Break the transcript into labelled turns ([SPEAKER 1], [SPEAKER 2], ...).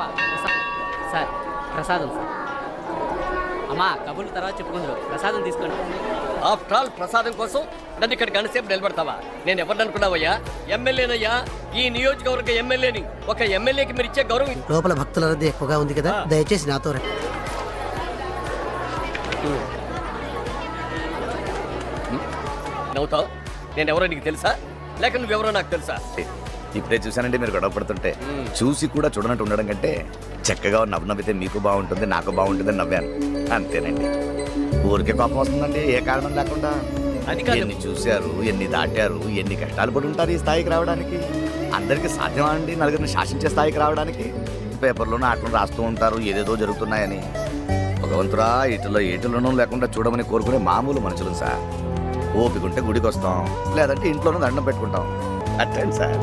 [SPEAKER 1] పాప సార్ ప్రసాదం సార్. అమ్మా కబుర్లు తర్వాత చెప్పుకుందరు, ప్రసాదం తీసుకోండి.
[SPEAKER 2] ఆఫ్టర్ ఆల్ ప్రసాదం కోసం నన్ను ఇక్కడ గంటసేపు నిలబడతావా? నేను ఎవరిని అనుకున్నావయ్యా? ఎమ్మెల్యేనయ్యా, ఈ నియోజకవర్గ ఎమ్మెల్యేని. ఒక ఎమ్మెల్యేకి మీరు ఇచ్చే గౌరవం.
[SPEAKER 3] లోపల భక్తుల రద్దీ ఎక్కువగా ఉంది కదా, దయచేసి నాతో రండి.
[SPEAKER 2] నవ్వుతావు? నేను ఎవరో నీకు తెలుసా, లేక నువ్వెవరో నాకు తెలుసా?
[SPEAKER 4] ఇప్పుడే చూశానంటే మీరు గొడవ పడుతుంటే. చూసి కూడా చూడనట్టు ఉండడం కంటే చక్కగా నవ్వు నవ్వితే మీకు బాగుంటుంది, నాకు బాగుంటుంది అని నవ్వాను, అంతేనండి. ఊరికే కోపం వస్తుందండి ఏ కారణం లేకుండా.
[SPEAKER 2] అది కాదు.
[SPEAKER 4] ఎన్ని చూశారు, ఎన్ని దాటారు, ఎన్ని కష్టాలు పడి ఉంటారు ఈ స్థాయికి రావడానికి. అందరికీ సాధ్యమా అండి నలుగురిని శాసించే స్థాయికి రావడానికి? పేపర్లోనూ ఆటలు రాస్తూ ఉంటారు ఏదేదో జరుగుతున్నాయని. భగవంతురా ఇటులో ఏటిలోనూ లేకుండా చూడమని కోరుకునే మామూలు మనుషులు సార్. ఓపిక ఉంటే గుడికి వస్తాం, లేదంటే ఇంట్లోనూ దండం పెట్టుకుంటాం. అట్టండి సార్.